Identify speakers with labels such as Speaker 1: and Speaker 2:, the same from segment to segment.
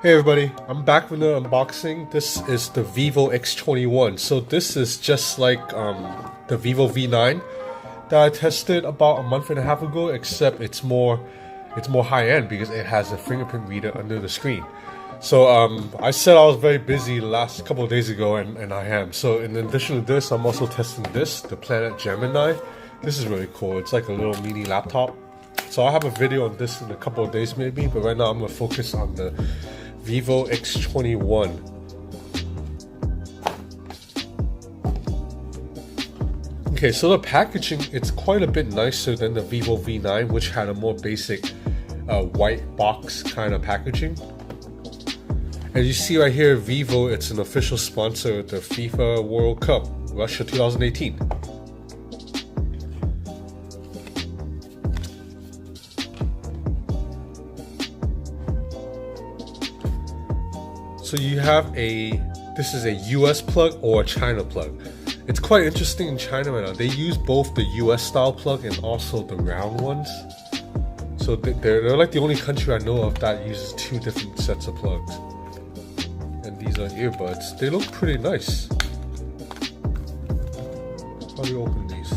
Speaker 1: Hey everybody, I'm back with an unboxing. This is the Vivo X21. So this is just like the Vivo V9 that I tested about a month and a half ago, except it's more high-end because it has a fingerprint reader under the screen. So I said I was very busy last couple of days ago, and I am. So in addition to this, I'm also testing this, the Planet Gemini. This is really cool. It's like a little mini laptop. So I'll have a video on this in a couple of days maybe, but right now I'm going to focus on the Vivo X21. Okay, so the packaging, it's quite a bit nicer than the Vivo V9, which had a more basic white box kind of packaging. And you see right here, Vivo, it's an official sponsor of the FIFA World Cup, Russia 2018. So you have this is a US plug or a China plug. It's quite interesting in China right now. They use both the US style plug and also the round ones. So they're like the only country I know of that uses two different sets of plugs. And these are earbuds. They look pretty nice. How do we open these?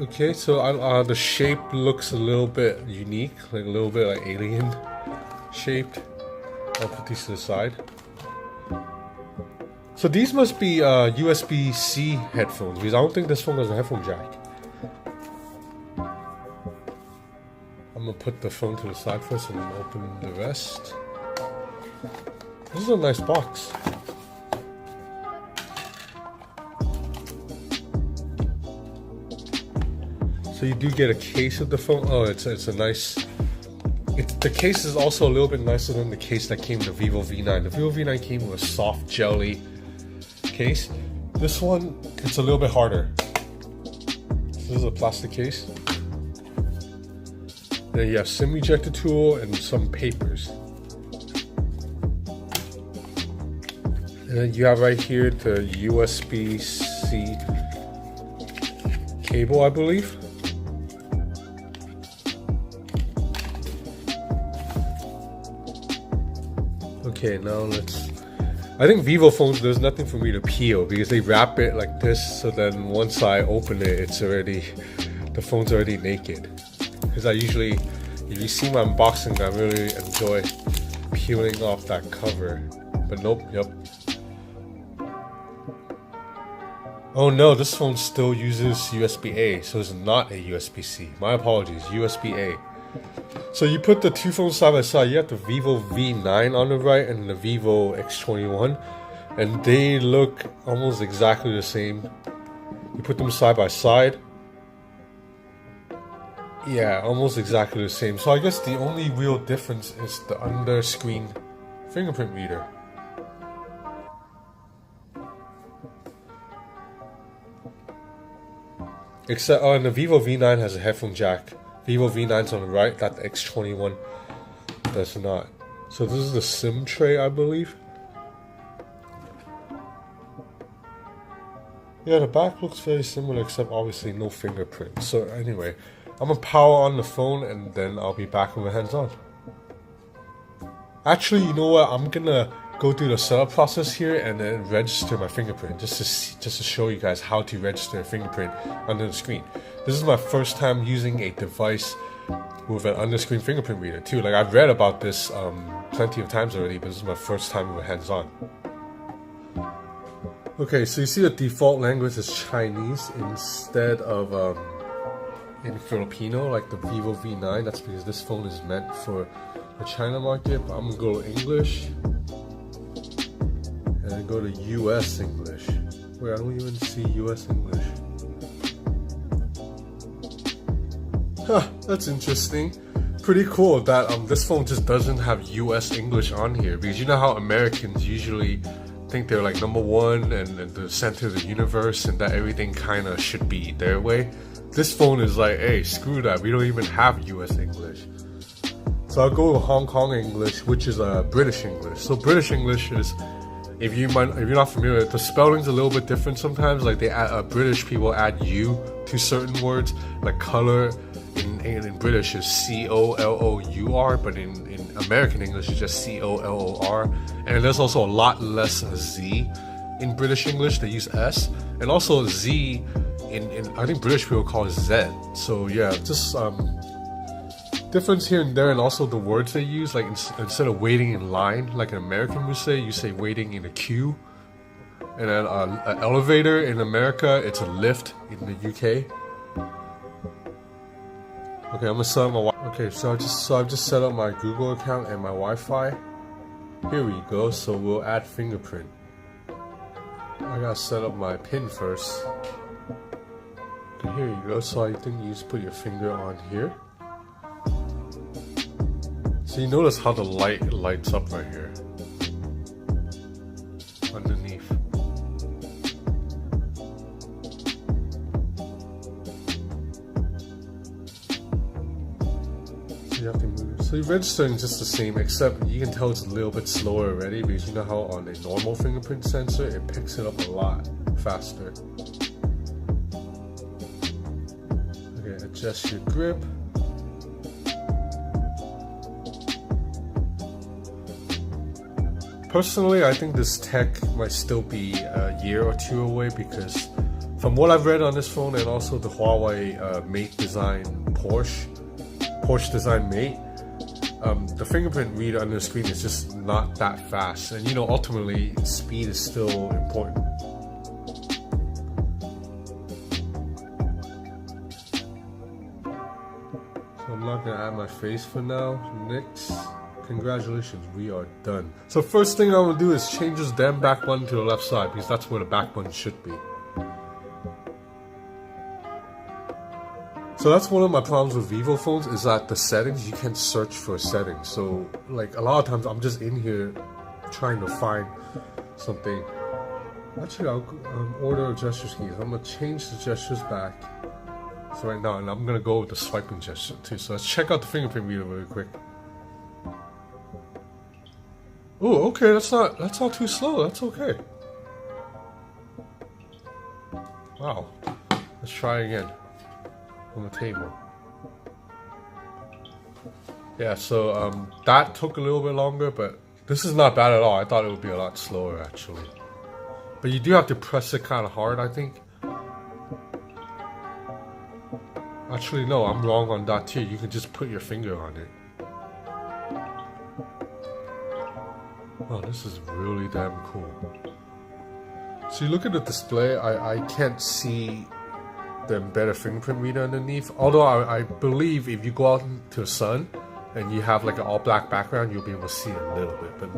Speaker 1: Okay, so the shape looks a little bit unique, like a little bit like alien shaped. I'll put these to the side. So these must be USB-C headphones, because I don't think this phone has a headphone jack. I'm gonna put the phone to the side first and then open the rest. This is a nice box. So you do get a case of the phone. Oh, it's a nice. The case is also a little bit nicer than the case that came with the Vivo V9. The Vivo V9 came with a soft jelly case. This one, it's a little bit harder. This is a plastic case. Then you have SIM ejector tool and some papers. And then you have right here the USB-C cable, I believe. Okay, now I think Vivo phones, there's nothing for me to peel because they wrap it like this, so then once I open it, the phone's already naked. Because I usually, if you see my unboxing, I really enjoy peeling off that cover. But nope, yep. Oh no, this phone still uses USB-A, so it's not a USB-C. My apologies, USB-A. So you put the two phones side by side. You have the Vivo V9 on the right and the Vivo X21, and they look almost exactly the same. You put them side by side. Yeah, almost exactly the same. So I guess the only real difference is the under-screen fingerprint reader. Except, and the Vivo V9 has a headphone jack. Vivo V9's on the right, that the X21 does not. So this is the SIM tray, I believe. Yeah, the back looks very similar, except obviously no fingerprint. So anyway, I'm gonna power on the phone and then I'll be back with my hands on. Actually, you know what? I'm gonna go through the setup process here and then register my fingerprint, just to show you guys how to register a fingerprint under the screen. This is my first time using a device with an under-screen fingerprint reader too. Like, I've read about this plenty of times already, but this is my first time with hands-on. Okay, so you see the default language is Chinese instead of in Filipino, like the Vivo V9. That's because this phone is meant for the China market. But I'm gonna go to English and then go to US English. Wait, I don't even see US English. Huh, that's interesting. Pretty cool that this phone just doesn't have US English on here, because you know how Americans usually think they're like #1 and the center of the universe and that everything kind of should be their way. This phone is like, hey, screw that, we don't even have US English. So I'll go with Hong Kong English, which is British English. So British English is, if you're not familiar, the spelling's a little bit different sometimes. Like British people add U to certain words, like color in British is COLOUR, but in American English it's just COLOR. And there's also a lot less Z in British English. They use S, and also Z in I think British people call it Z. So yeah, just difference here and there, and also the words they use. Like instead of waiting in line, like an American would say, you say waiting in a queue. And then an elevator in America, it's a lift in the UK. Okay, I'm gonna set up my I've just set up my Google account and my Wi-Fi. Here we go. So we'll add fingerprint. I gotta set up my PIN first. Okay, here you go. So I think you just put your finger on here. So you notice how the light lights up right here underneath. You have to move. So your registering is just the same, except you can tell it's a little bit slower already, because you know how on a normal fingerprint sensor it picks it up a lot faster. Okay, adjust your grip. Personally, I think this tech might still be a year or two away, because from what I've read on this phone, and also the Huawei Mate design Porsche design Mate, the fingerprint reader under the screen is just not that fast, and you know, ultimately speed is still important. So I'm not gonna add my face for now. Next, congratulations, we are done. So first thing I'm gonna do is change this damn back button to the left side, because that's where the back button should be. So that's one of my problems with Vivo phones, is that the settings, you can't search for settings. So like a lot of times I'm just in here trying to find something. Actually, I'll order gestures keys. I'm gonna change the gestures back. So right now, and I'm gonna go with the swiping gesture too. So let's check out the fingerprint reader really quick. Oh, okay, that's not too slow. That's okay. Wow. Let's try again. On the table. Yeah, so that took a little bit longer, but this is not bad at all. I thought it would be a lot slower actually. But you do have to press it kind of hard, I think. Actually, no, I'm wrong on that too. You can just put your finger on it. Oh, this is really damn cool. So you look at the display, I can't see the embedded fingerprint reader underneath, although I believe if you go out to the sun and you have like an all black background, you'll be able to see a little bit, but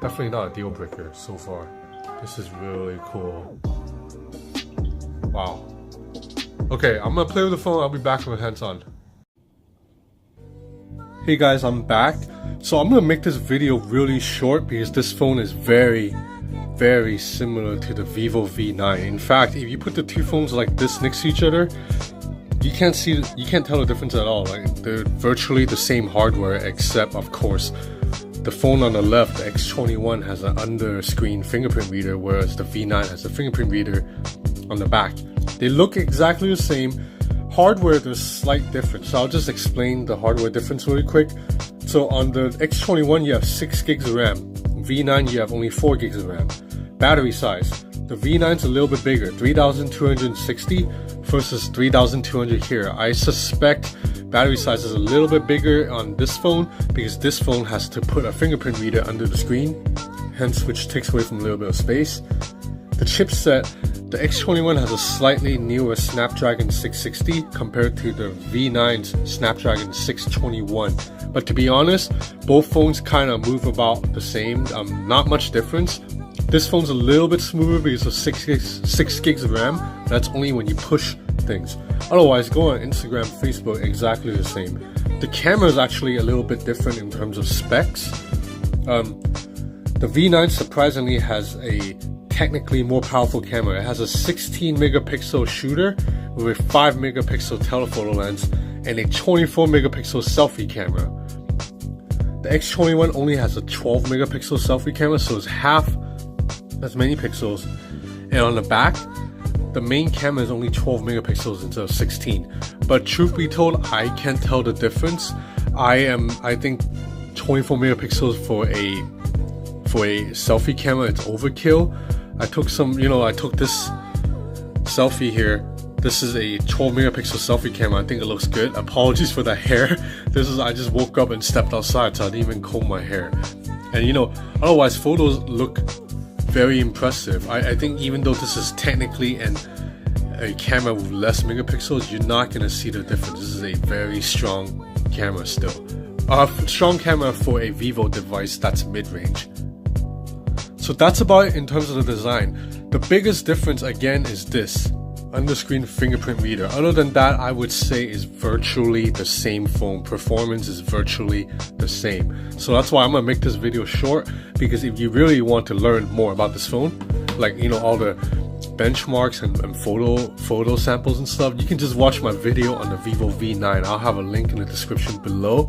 Speaker 1: definitely not a deal breaker so far. This is really cool. Wow. Okay, I'm gonna play with the phone. I'll be back with hands on. Hey guys, I'm back. So I'm gonna make this video really short, because this phone is very similar to the Vivo V9. In fact, if you put the two phones like this next to each other, you can't tell the difference at all. Like, they're virtually the same hardware, except of course the phone on the left, the X21, has an under screen fingerprint reader, whereas the V9 has a fingerprint reader on the back. They look exactly the same. Hardware, there's slight difference, so I'll just explain the hardware difference really quick. So on the X21 you have 6 gigs of RAM, V9 you have only 4 gigs of RAM. Battery size, the V9's a little bit bigger, 3260 versus 3200 here. I suspect battery size is a little bit bigger on this phone, because this phone has to put a fingerprint reader under the screen, hence which takes away from a little bit of space. The chipset, the X21 has a slightly newer Snapdragon 660 compared to the V9's Snapdragon 621. But to be honest, both phones kind of move about the same, not much difference. This phone's a little bit smoother because of 6 gigs of RAM. That's only when you push things. Otherwise, go on Instagram, Facebook, exactly the same. The camera is actually a little bit different in terms of specs. The V9 surprisingly has a technically more powerful camera. It has a 16 megapixel shooter with a 5 megapixel telephoto lens and a 24 megapixel selfie camera. The X21 only has a 12 megapixel selfie camera, so it's half as many pixels. And on the back, the main camera is only 12 megapixels instead of 16. But truth be told, I can't tell the difference. I think 24 megapixels for a selfie camera, it's overkill. I took this selfie here. This is a 12 megapixel selfie camera. I think it looks good. Apologies for the hair. I just woke up and stepped outside, so I didn't even comb my hair. And otherwise photos look very impressive. I think even though this is technically a camera with less megapixels, you're not gonna see the difference. This is a very strong camera still. Strong camera for a Vivo device that's mid-range. So that's about it in terms of the design. The biggest difference again is this under-screen fingerprint reader. Other than that, I would say is virtually the same phone. Performance is virtually the same. So that's why I'm gonna make this video short, because if you really want to learn more about this phone, like all the benchmarks and photo samples and stuff, you can just watch my video on the Vivo V9. I'll have a link in the description below.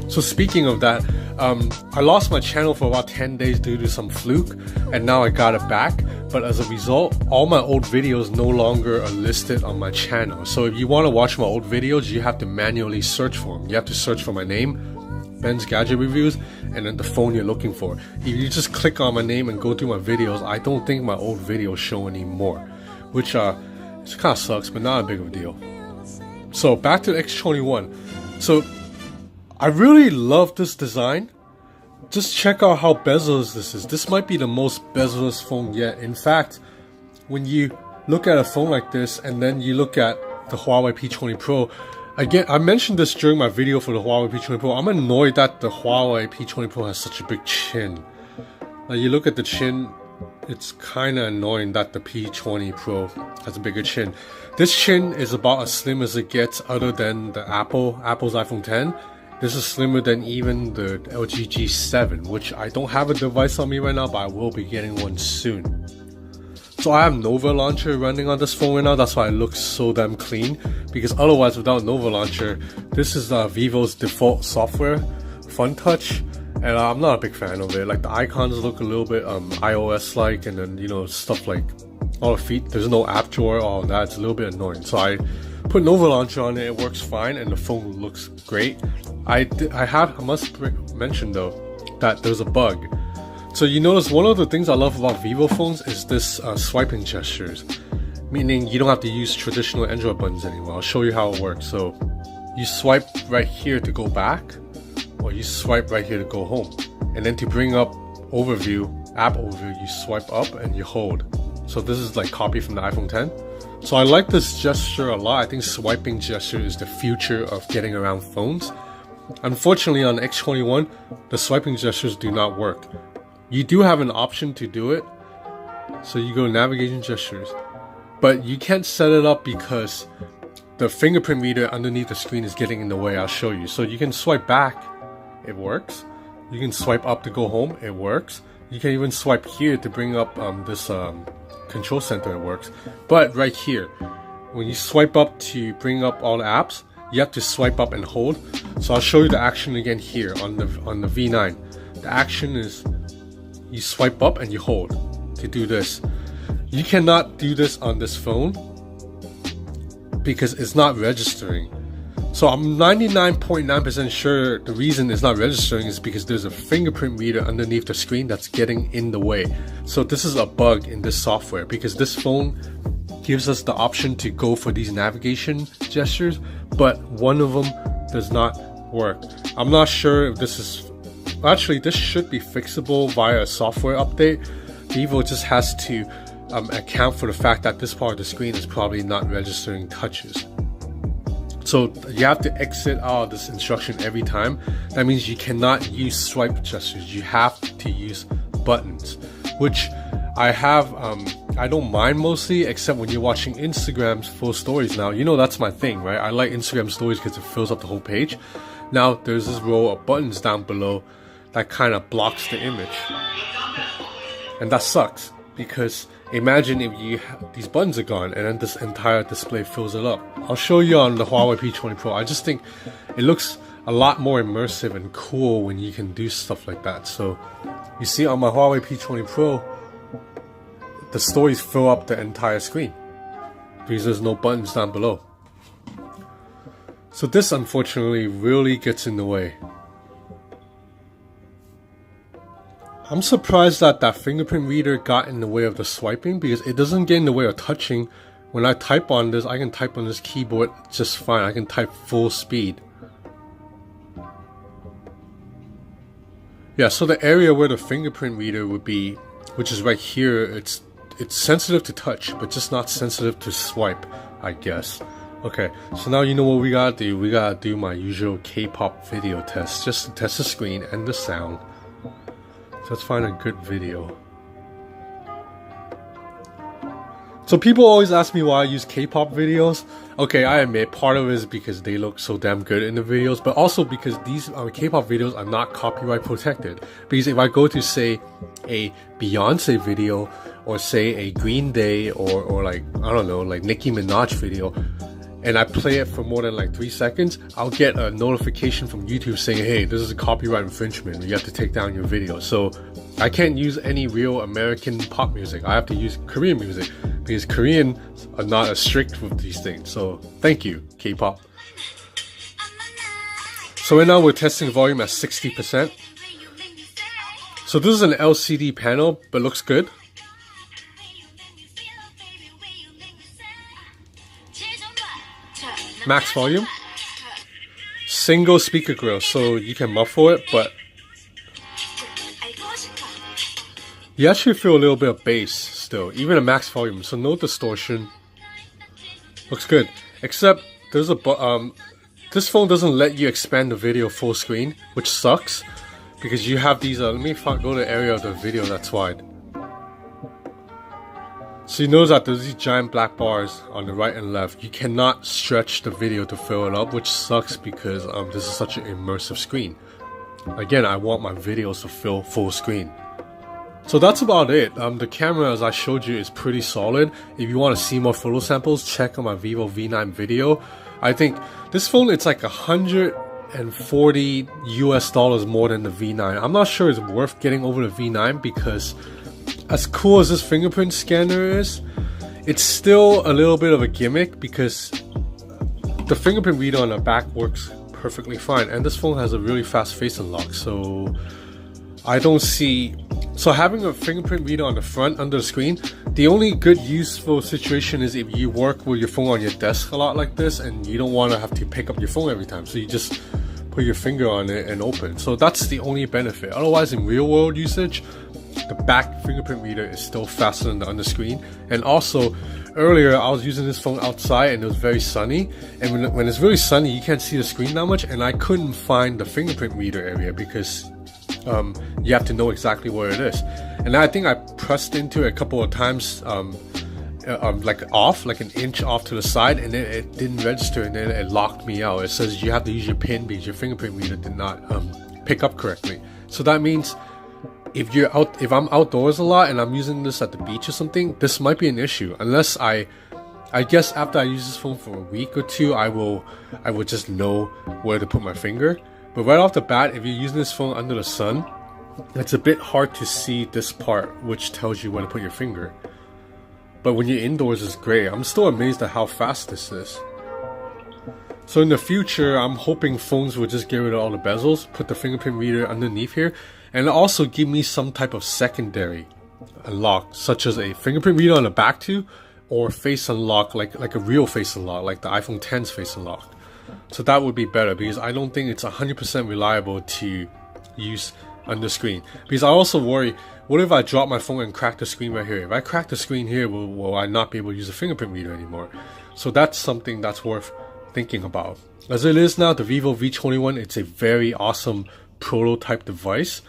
Speaker 1: So speaking of that, I lost my channel for about 10 days due to some fluke, and now I got it back. But as a result, all my old videos no longer are listed on my channel. So if you want to watch my old videos, you have to manually search for them. You have to search for my name, Ben's Gadget Reviews, and then the phone you're looking for. If you just click on my name and go through my videos, I don't think my old videos show anymore, which it kind of sucks, but not a big of a deal. So back to the X21. So I really love this design. Just check out how bezel-less this is. This might be the most bezel-less phone yet. In fact, when you look at a phone like this and then you look at the Huawei P20 Pro, again, I mentioned this during my video for the Huawei P20 Pro. I'm annoyed that the Huawei P20 Pro has such a big chin. Now you look at the chin, it's kind of annoying that the P20 Pro has a bigger chin. This chin is about as slim as it gets other than the Apple's iPhone 10. This is slimmer than even the LG G7, which I don't have a device on me right now, but I will be getting one soon. So I have Nova Launcher running on this phone right now. That's why it looks so damn clean, because otherwise without Nova Launcher, this is Vivo's default software, Fun Touch, and I'm not a big fan of it. Like the icons look a little bit iOS-like, and then stuff like all the feet. There's no app drawer, all that. It's a little bit annoying. So I put Nova Launcher on it. It works fine, and the phone looks great. I must mention though that there's a bug. So you notice one of the things I love about Vivo phones is this swiping gestures, meaning you don't have to use traditional Android buttons anymore. I'll show you how it works. So you swipe right here to go back, or you swipe right here to go home, and then to bring up app overview, you swipe up and you hold. So this is like copy from the iPhone 10. So I like this gesture a lot. I think swiping gesture is the future of getting around phones. Unfortunately, on the X21, the swiping gestures do not work. You do have an option to do it, so you go navigation gestures, but you can't set it up because the fingerprint reader underneath the screen is getting in the way. I'll show you. So you can swipe back, it works. You can swipe up to go home, it works. You can even swipe here to bring up this control center, it works. But right here, when you swipe up to bring up all the apps, you have to swipe up and hold. So I'll show you the action again here on the V9. The action is you swipe up and you hold to do this. You cannot do this on this phone because it's not registering. So I'm 99.9% sure the reason it's not registering is because there's a fingerprint reader underneath the screen that's getting in the way. So this is a bug in this software, because this phone gives us the option to go for these navigation gestures, but one of them does not work. I'm not sure if this is... Actually, this should be fixable via a software update. Vivo just has to account for the fact that this part of the screen is probably not registering touches. So you have to exit out of this instruction every time. That means you cannot use swipe gestures. You have to use buttons, which I have... I don't mind mostly, except when you're watching Instagram's full stories now. That's my thing, right? I like Instagram stories because it fills up the whole page. Now there's this row of buttons down below that kind of blocks the image, and that sucks, because imagine if these buttons are gone and then this entire display fills it up. I'll show you on the Huawei P20 Pro. I just think it looks a lot more immersive and cool when you can do stuff like that. So you see on my Huawei P20 Pro, the stories fill up the entire screen because there's no buttons down below. So this unfortunately really gets in the way. I'm surprised that that fingerprint reader got in the way of the swiping because it doesn't get in the way of touching. When I type on this, I can type on this keyboard just fine. I can type full speed. Yeah, so the area where the fingerprint reader would be, which is right here, it's sensitive to touch, but just not sensitive to swipe, I guess. Okay, so now you know what we gotta do. We gotta do my usual K-pop video test, just to test the screen and the sound. So let's find a good video. So people always ask me why I use K-pop videos. Okay, I admit part of it is because they look so damn good in the videos, but also because these K-pop videos are not copyright protected. Because if I go to say a Beyonce video or say a Green Day or like, I don't know, like Nicki Minaj video, and I play it for more than like 3 seconds, I'll get a notification from YouTube saying, hey, this is a copyright infringement, you have to take down your video. So I can't use any real American pop music. I have to use Korean music because Koreans are not as strict with these things. So thank you, K-pop. So right now we're testing volume at 60%. So this is an LCD panel, but looks good. Max volume. Single speaker grill, so you can muffle it, but you actually feel a little bit of bass still, even at max volume, so no distortion. Looks good, except there's a this phone doesn't let you expand the video full screen, which sucks because you have these let me go to the area of the video that's wide. So you notice that there's these giant black bars on the right and left. You cannot stretch the video to fill it up, which sucks because this is such an immersive screen. Again, I want my videos to fill full screen. So that's about it. The camera, as I showed you, is pretty solid. If you want to see more photo samples, check out my Vivo V9 video. I think this phone, it's like $140 US more than the V9. I'm not sure it's worth getting over the V9 because as cool as this fingerprint scanner is, it's still a little bit of a gimmick because the fingerprint reader on the back works perfectly fine, and this phone has a really fast face unlock, so I don't see... So having a fingerprint reader on the front under the screen, the only good useful situation is if you work with your phone on your desk a lot like this and you don't want to have to pick up your phone every time, so you just put your finger on it and open. So that's the only benefit. Otherwise, in real world usage, the back fingerprint reader is still faster than the under screen. And also, earlier I was using this phone outside and it was very sunny, and when it's really sunny you can't see the screen that much, and I couldn't find the fingerprint reader area because you have to know exactly where it is. And I think I pressed into it a couple of times like off, like an inch off to the side, and then it didn't register, and then it locked me out. It says you have to use your pin because your fingerprint reader did not pick up correctly. So that means if I'm outdoors a lot and I'm using this at the beach or something, this might be an issue. Unless I guess after I use this phone for a week or two, I would just know where to put my finger. But right off the bat, if you're using this phone under the sun, it's a bit hard to see this part, which tells you where to put your finger. But when you're indoors, it's great. I'm still amazed at how fast this is. So in the future, I'm hoping phones will just get rid of all the bezels, put the fingerprint reader underneath here, and also give me some type of secondary unlock, such as a fingerprint reader on the back too, or face unlock, like a real face unlock, like the iPhone X's face unlock. So that would be better, because I don't think it's 100% reliable to use under screen. Because I also worry, what if I drop my phone and crack the screen right here? If I crack the screen here, will I not be able to use a fingerprint reader anymore? So that's something that's worth thinking about. As it is now, the Vivo V21, it's a very awesome prototype device.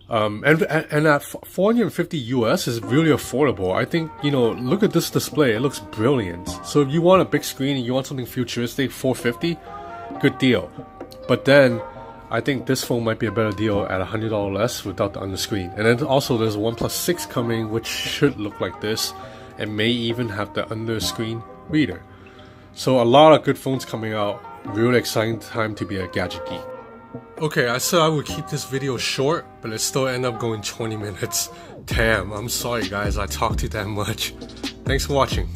Speaker 1: And at 450 US is really affordable. I think, you know, look at this display, it looks brilliant. So if you want a big screen and you want something futuristic, 450, good deal. But then I think this phone might be a better deal at $100 less without the under screen. And then also there's OnePlus 6 coming, which should look like this and may even have the under screen reader. So a lot of good phones coming out. Really exciting time to be a gadget geek. Okay, I said I would keep this video short, but it still ended up going 20 minutes. Damn, I'm sorry guys, I talked to you that much. Thanks for watching.